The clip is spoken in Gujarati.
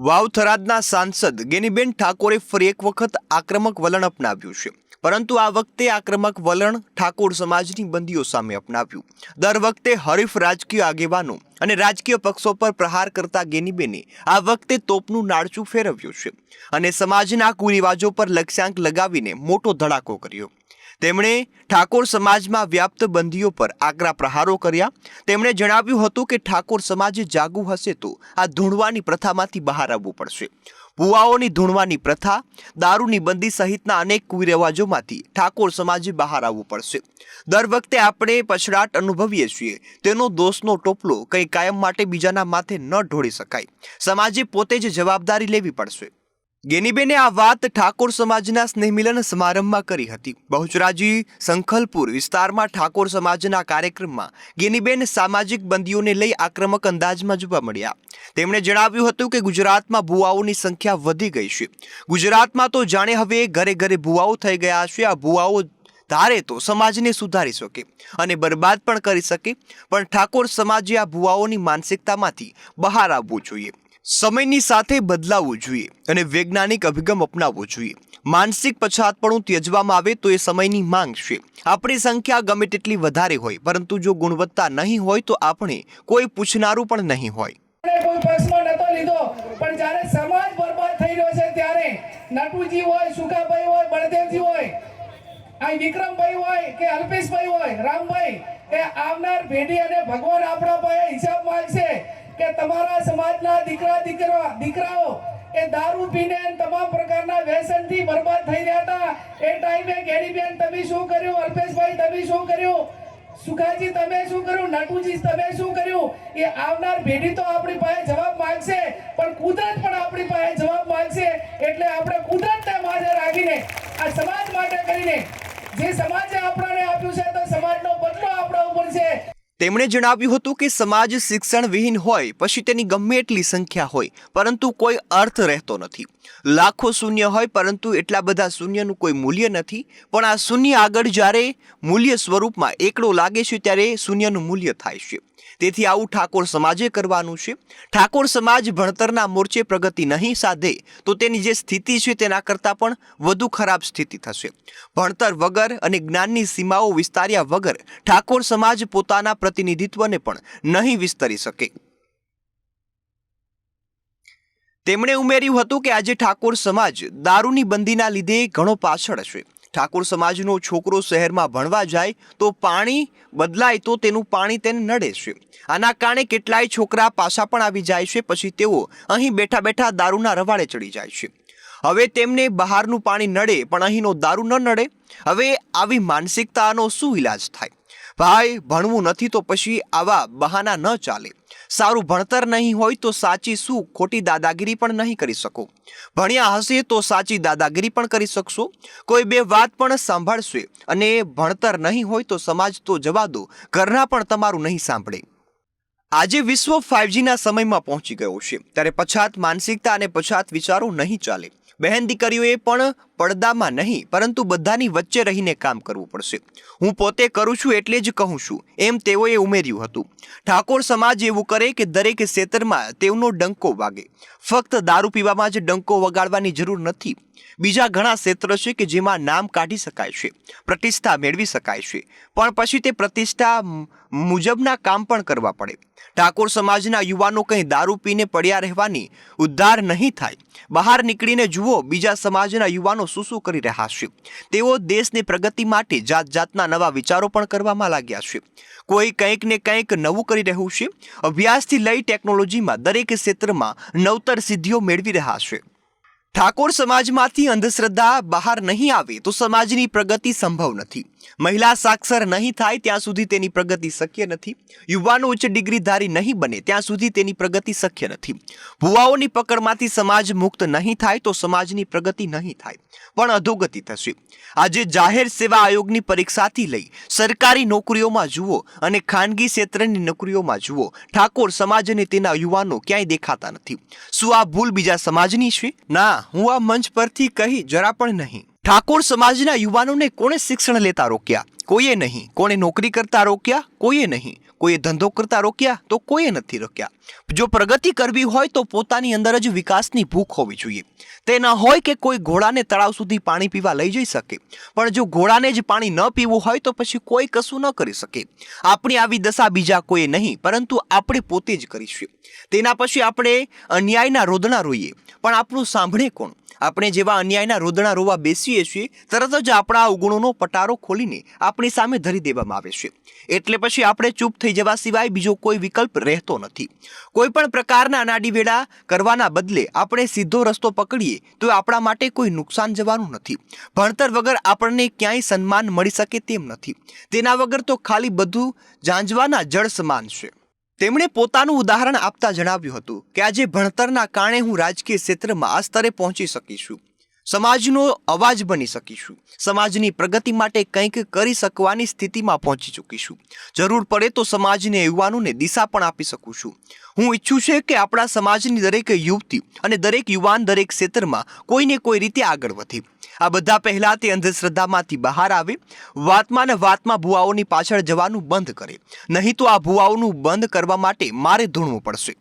વાવ થરાદના સાંસદ ગેનીબેન ઠાકોરે ફરી એક વખત આક્રમક વલણ અપનાવ્યું છે, પરંતુ આ વખતે આક્રમક વલણ ઠાકોર સમાજની બંદીઓ સામે અપનાવ્યું। દર વખતે હરીફ રાજકીય આગેવાનો અને રાજકીય પક્ષો પર પ્રહાર કરતા ગેનીબેને આ વખતે તોપનું નાળચું ફેરવ્યું છે અને સમાજના કુરિવાજો પર લક્ષ્યાંક લગાવીને મોટો ધડાકો કર્યો। તેમણે ઠાકોર સમાજમાં વ્યાપ્ત બંધીઓ પર આકરા પ્રહારો કર્યા। તેમણે જણાવ્યું હતું કે ઠાકોર સમાજે જાગવું હશે તો આ ધૂણવાની પ્રથામાંથી બહાર આવવું પડશે। ભુવાઓની ધૂણવાની પ્રથા, દારૂની બંદી સહિતના અનેક કુરિવાજોમાંથી ઠાકોર સમાજે બહાર આવવું પડશે। દર વખતે આપણે પછડાટ અનુભવીએ છીએ, તેનો દોષનો ટોપલો કંઈ કાયમ માટે બીજાના માથે ન ઢોળી શકાય। સમાજે પોતે જ જવાબદારી લેવી પડશે। ગેનીબેને આ વાત ઠાકોર સમાજના સ્નેહમિલન સમારંભમાં કરી હતી। બહુચરાજી સંખલપુર વિસ્તારમાં ઠાકોર સમાજના કાર્યક્રમમાં ગેનીબેન સામાજિક બંદીઓને લઈ આક્રમક અંદાજમાં જોવા મળ્યા। તેમણે જણાવ્યું હતું કે ગુજરાતમાં ભુવાઓની સંખ્યા વધી ગઈ છે। ગુજરાતમાં તો જાણે હવે ઘરે ઘરે ભુવાઓ થઈ ગયા છે। આ ભુવાઓ ધારે તો સમાજને સુધારી શકે અને બરબાદ પણ કરી શકે, પણ ઠાકોર સમાજે આ ભુવાઓની માનસિકતામાંથી બહાર આવવું જોઈએ। સમયની સાથે બદલાવવું જોઈએ અને વૈજ્ઞાનિક અભિગમ અપનાવવો જોઈએ। માનસિક પછાતપણું ત્યજવામાં આવે તો એ સમયની માંગ છે। આપણી સંખ્યા ગમે તેટલી વધારે હોય, પરંતુ જો ગુણવત્તા નહીં હોય તો આપણે કોઈ પૂછનારું પણ નહીં હોય। કોઈ પક્ષમાં નતો લીધો, પણ જ્યારે સમાજ બરબાદ થઈ રહ્યો છે ત્યારે નટુજી હોય, સુકાભાઈ હોય, બળદેવજી હોય, આ વિક્રમભાઈ હોય કે અલ્પેશભાઈ હોય, રામભાઈ, એ આવનાર પેઢી અને ભગવાન આપણા પાસે હિસાબ માંગશે કે તમારા સમાજના દીકરાઓ એ દારૂ પીને તમામ પ્રકારના વ્યસનથી બરબાદ થઈ રહ્યા હતા। એ ટાઈમે ગેનીબેન તમે શું કર્યું, અલ્પેશભાઈ તમે શું કર્યું, સુખાજી તમે શું કર્યું, નટુજી તમે શું કર્યું? એ આવનાર પેઢી તો આપણી પાસે જવાબ માંગશે, પણ કુદરત પણ આપણી પાસે જવાબ માંગશે। એટલે આપણે કુદરતને માથે રાખીને આ સમાજ માટે કરીને જે સમાજે આપણને આપ્યું છે તો સમાજનો બદલો આપણા ઉપર છે। તેમણે જણાવ્યું હતું કે સમાજ શિક્ષણ વિહીન હોય પછી તેની ગમે એટલી સંખ્યા હોય, પરંતુ કોઈ અર્થ રહેતો નથી। લાખો શૂન્ય હોય, પરંતુ એટલા બધા શૂન્યનું કોઈ મૂલ્ય નથી। પણ આ શૂન્ય આગળ જ્યારે મૂલ્ય સ્વરૂપમાં એકડો લાગે છે ત્યારે શૂન્યનું મૂલ્ય થાય છે। તેથી આવું ઠાકોર સમાજે કરવાનું છે। ઠાકોર સમાજ ભણતરના મોરચે પ્રગતિ નહીં સાધે તો તેની જે સ્થિતિ છે તેના કરતાં પણ વધુ ખરાબ સ્થિતિ થશે। ભણતર વગર અને જ્ઞાનની સીમાઓ વિસ્તાર્યા વગર ઠાકોર સમાજ પોતાના પ્રતિનિધિત્વને પણ નહીં વિસ્તરી શકે। તેમણે ઉમેર્યું હતું કે આજે ઠાકોર સમાજ દારૂની બંધીના લીધે ઘણો પાછળ છે। ઠાકોર સમાજનો છોકરો શહેરમાં ભણવા જાય તો પાણી બદલાય તો તેનું પાણી તેને નડે છે। આના કારણે કેટલાય છોકરા પાછા પણ આવી જાય છે, પછી તેઓ અહીં બેઠા બેઠા દારૂના રવાડે ચડી જાય છે। હવે તેમને બહારનું પાણી નડે પણ અહીંનો દારૂ ન નડે। હવે આવી માનસિકતાનો શું ઈલાજ થાય? ભાઈ, ભણવું નથી તો પછી આવા બહાના ન ચાલે। સારું ભણતર નહીં હોય તો સાચી શું ખોટી દાદાગીરી પણ નહીં કરી શકો। ભણ્યા હશે તો સાચી દાદાગીરી પણ કરી શકશો। કોઈ બે વાત પણ સાંભળશે અને ભણતર નહીં હોય તો સમાજ તો જવા દો, ઘરના પણ તમારું નહીં સાંભળે। આજે વિશ્વ 5Gના સમયમાં પહોંચી ગયો છે, ત્યારે પછાત માનસિકતા અને પછાત વિચારો નહીં ચાલે। બહેન દીકરીઓએ પણ પડદામાં નહીં પરંતુ બધાની વચ્ચે રહીને કામ કરવું પડશે। હું પોતે કરું છું એટલે જ કહું છું, એમ તેઓએ ઉમેર્યું હતું। ઠાકોર સમાજ એવું કરે કે દરેક ક્ષેત્રમાં તેઓનો ડંકો વાગે। ફક્ત દારૂ પીવામાં જ ડંકો વગાડવાની જરૂર નથી। બીજા ઘણા ક્ષેત્રો છે કે જેમાં નામ કાઢી શકાય છે, પ્રતિષ્ઠા મેળવી શકાય છે, પણ પછી તે પ્રતિષ્ઠા મુજબના કામ પણ કરવા પડે। ઠાકોર સમાજના યુવાનો કંઈ દારૂ પીને પડ્યા રહેવાની ઉદ્ધાર નહીં થાય। બહાર નીકળીને જુઓ બીજા સમાજના યુવાનો શું કરી રહ્યા છે। તેઓ દેશની પ્રગતિ માટે જાત જાતના નવા વિચારો પણ કરવામાં લાગ્યા છે। કોઈ કંઈક ને કંઈક નવું કરી રહ્યું છે। અભ્યાસથી લઈ ટેકનોલોજીમાં દરેક ક્ષેત્રમાં નવતર સિદ્ધિઓ મેળવી રહ્યા છે। ઠાકોર સમાજમાંથી અંધશ્રદ્ધા બહાર નહીં આવે તો સમાજની પ્રગતિ સંભવ નથી। મહિલા સાક્ષર નહીં થાય ત્યાં સુધી તેની પ્રગતિ શક્ય નથી। યુવાનો ઉચ્ચ ડિગ્રીધારી નહીં બને ત્યાં સુધી તેની પ્રગતિ શક્ય નથી। ભુવાઓની પકડમાંથી સમાજ મુક્ત નહીં થાય તો સમાજની પ્રગતિ નહીં થાય, પણ અધોગતિ થશે। આજે જાહેર સેવા આયોગની પરીક્ષાથી લઈ સરકારી નોકરીઓમાં જુઓ અને ખાનગી ક્ષેત્રની નોકરીઓમાં જુઓ, ઠાકોર સમાજ અને તેના યુવાનો ક્યાંય દેખાતા નથી। શું આ ભૂલ બીજા સમાજની છે? ના, હું આ મંચ પરથી કહી જરા પણ નહીં। ઠાકોર સમાજના યુવાનોને કોણે શિક્ષણ લેતા રોક્યા? કોઈએ નહીં। કોણે નોકરી કરતા રોક્યા? કોઈએ નહીં। કોઈએ ધંધો કરતા રોક્યા તો કોઈએ નથી રોક્યા. જો પ્રગતિ કરવી હોય તો પોતાની અંદર જ વિકાસની ભૂખ હોવી જોઈએ. તે ન હોય કે કોઈ ઘોડાને તળાવ સુધી પાણી પીવા લઈ જઈ શકે, પણ જો ઘોડાને જ પાણી ન પીવું હોય તો પછી કોઈ કશું ન કરી શકે. આપણી આવી દશા બીજા કોઈ નહીં, પરંતુ આપણે પોતે જ કરીશું. તેના પછી આપણે અન્યાયના રોદણા રોઈએ, પણ આપણું સાંભળે કોણ? આપણે જેવા અન્યાયના રોદણા રોવા બેસીએ છીએ તરત જ આપણા અવગુણોનો પટારો ખોલીને આપણી સામે ધરી દેવામાં આવે છે. એટલે પછી આપણે ચૂપ થઈ જવા સિવાય બીજો કોઈ વિકલ્પ રહેતો નથી. કોઈ પણ પ્રકારના નાડીવેડા કરવાના બદલે આપણે સીધો રસ્તો પકડીએ તો આપણા માટે કોઈ નુકસાન જવાનું નથી. ભણતર વગર આપણને ક્યાંય સન્માન મળી શકે તેમ નથી. તેના વગર તો ખાલી બધું જાંજવાના જળ સમાન છે. તેમણે પોતાનું ઉદાહરણ આપતા જણાવ્યું હતું કે આજે ભણતરના કારણે હું રાજકીય ક્ષેત્રમાં આ સ્તરે પહોંચી શકીશું, સમાજનો અવાજ બની શકીશું, સમાજની પ્રગતિ માટે કંઈક કરી શકવાની સ્થિતિમાં પહોંચી ચૂકીશું. જરૂર પડે તો સમાજને યુવાનોને દિશા પણ આપી શકું છું. હું ઈચ્છું છું કે આપણા સમાજની દરેક યુવતી અને દરેક યુવાન દરેક ક્ષેત્રમાં કોઈને કોઈ રીતે આગળ વધે. આ બધા પહેલા તે અંધશ્રદ્ધામાંથી બહાર આવે, વાતમાં ને વાતમાં ભુવાઓની પાછળ જવાનું બંધ કરે. નહીં તો આ ભુવાઓનું બંધ કરવા માટે મારે ધૂણવું પડશે.